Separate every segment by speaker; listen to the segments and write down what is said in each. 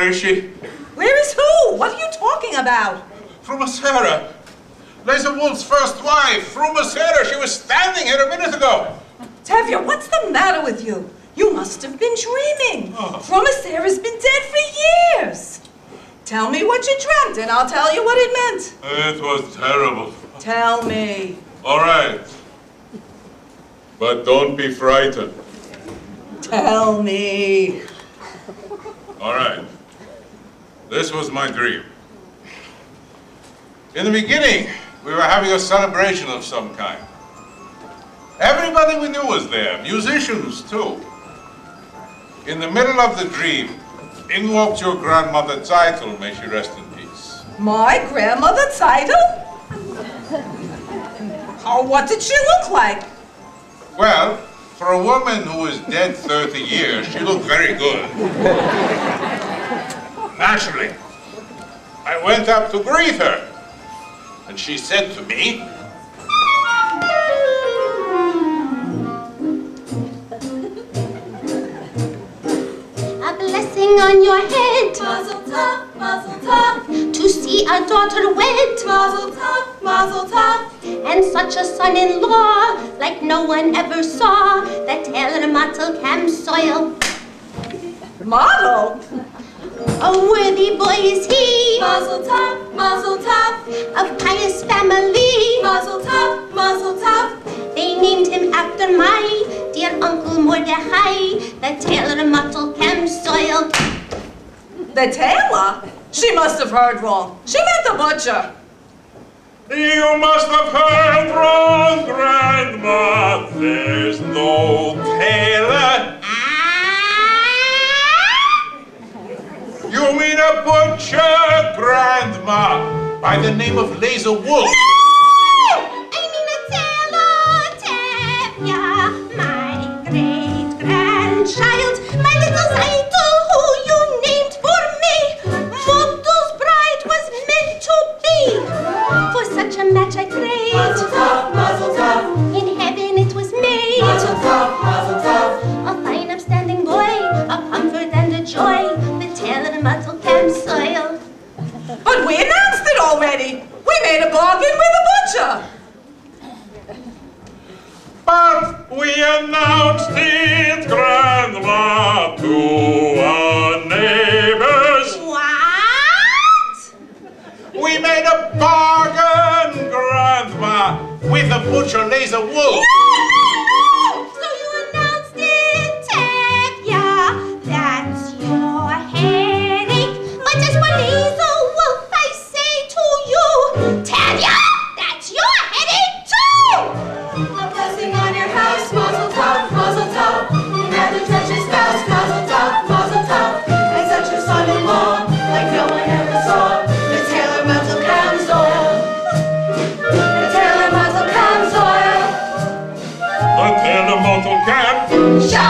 Speaker 1: Where is she?
Speaker 2: Where is who? What are you talking about?
Speaker 1: Sarah. Laser Wolf's first wife, Sarah. She was standing here a minute ago.
Speaker 2: Tevye, what's the matter with you? You must have been dreaming. Sarah's been dead for years. Tell me what you dreamt and I'll tell you what it meant.
Speaker 1: It was terrible.
Speaker 2: Tell me.
Speaker 1: All right. But don't be frightened.
Speaker 2: Tell me.
Speaker 1: All right. This was my dream. In the beginning, we were having a celebration of some kind. Everybody we knew was there, musicians too. In the middle of the dream, in walked your grandmother Zeitel, may she rest in peace.
Speaker 2: My grandmother Zeitel? Oh, what did she look like?
Speaker 1: Well, for a woman who was dead 30 years, she looked very good. Naturally, I went up to greet her, and she said to me,
Speaker 3: "A blessing on your head, mazel tov, to see a daughter wed, mazel tov, and such a son-in-law like no one ever saw, the tailor Matel Cam soil."
Speaker 2: Model?
Speaker 3: A worthy boy is he,
Speaker 4: mazel tov,
Speaker 3: of pious family,
Speaker 4: mazel tov.
Speaker 3: They named him after my dear Uncle Mordechai, the tailor Matel Cam soil.
Speaker 2: The tailor? She must have heard wrong. She meant the butcher.
Speaker 1: "You must have heard wrong, Grandma. There's no tailor." "You mean a butcher, Grandma, by the name of Laser Wolf."
Speaker 3: I mean a tailor, Tevye, my great-grandchild, my little Zeitel, who you named for me. Model's bride was meant to be. For such a match I craved.
Speaker 4: Mazel tov,
Speaker 3: In heaven it was made.
Speaker 4: mazel tov.
Speaker 3: A fine upstanding boy, a comfort and a joy, the tailor Matel Cam soil.
Speaker 2: But we announced it already. We made a bargain with the butcher.
Speaker 1: But we announced it, Grandma, to our neighbors.
Speaker 3: What?
Speaker 1: We made a bargain, Grandma, with the butcher Laser Wolf.
Speaker 3: So you announced it, Tevye. That's your headache. But just for Laser Wolf, I say to you, Tevye, that's your headache too.
Speaker 4: A blessing on your house, mazel tov. Never touch your spouse, mazel tov. And such a son-in-law, like no one ever saw. The tailor Matel Cam soil. The tailor Matel Cam soil.
Speaker 1: The tailor Matel Cam.
Speaker 4: Sha!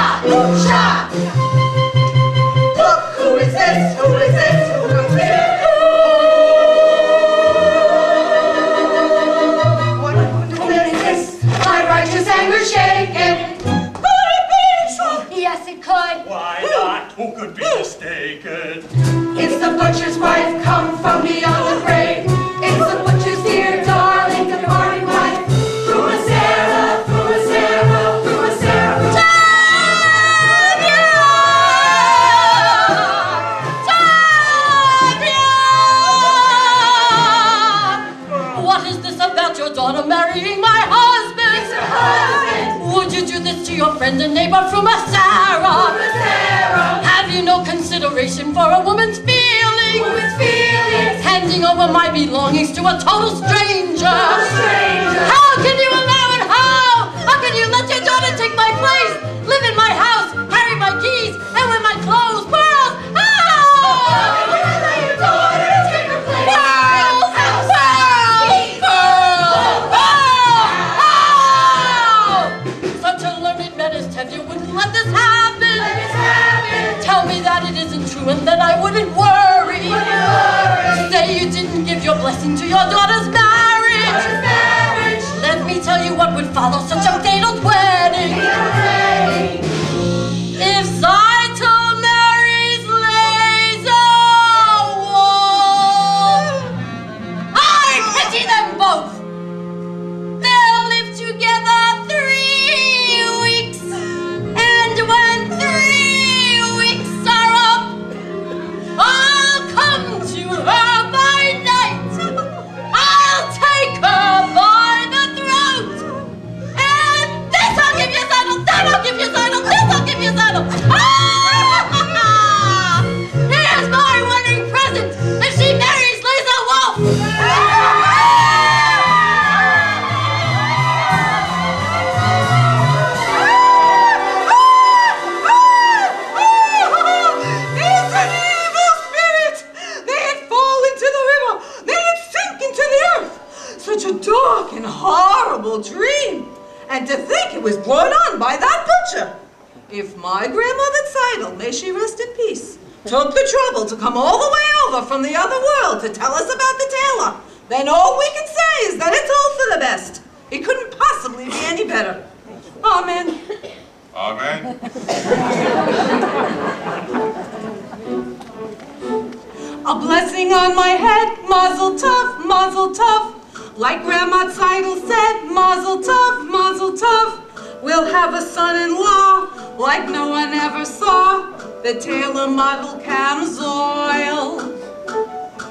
Speaker 4: Look, who is this? Who comes here? What is this? My righteous anger shaken.
Speaker 2: Could it be so?
Speaker 3: Yes, it could.
Speaker 5: Why not? Who could be mistaken?
Speaker 4: It's the butcher's wife come from beyond the grave. It's the butcher's dear darling departing wife. Through a Sarah.
Speaker 6: What is this about your daughter marrying my husband?
Speaker 4: It's her husband.
Speaker 6: Would you do this to your friend and neighbor from a Sarah? Have you no consideration for a woman's feelings? Handing over my belongings to a total stranger. How can you allow it? How can you let your daughter take my place, live in my house, carry my keys, and wear my clothes? Pearls! Such a learned man as Tevye wouldn't let this happen. Tell me that it isn't true and then I wouldn't worry. Say you didn't give your blessing to your daughter's marriage. Let me pity them both. They'll live together 3 weeks, and when 3 weeks are up, I'll come to her by night. I'll take her by the throat, and this I'll give you saddle, that I'll give you saddle, this I'll give you saddle. Here's my wedding present if she marries Lisa Wolf.
Speaker 2: It's an evil spirit! They'd fall into the river! They'd sink into the earth! Such a dark and horrible dream! And to think it was brought on by that butcher! If my grandmother Seidel, may she rest in peace, took the trouble to come all the way over from the other world to tell us about the tailor, then all we can say is that it's all for the best. It couldn't possibly be any better. Amen.
Speaker 1: Amen.
Speaker 2: A blessing on my head, mazel tov, mazel tov. Like Grandma Seidel said, mazel tov, mazel tov. We'll have a son-in-law like no one ever saw. The tailor model Camzoil.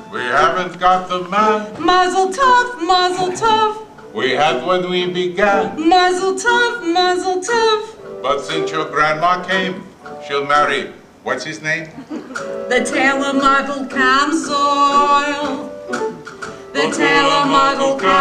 Speaker 1: We haven't got the man
Speaker 2: Mazel tov, mazel tov.
Speaker 1: we had when we began.
Speaker 2: Mazel tov, mazel tov.
Speaker 1: But since your grandma came, she'll marry, what's his name?
Speaker 2: The tailor model Camzoil. The tailor model Camzoil.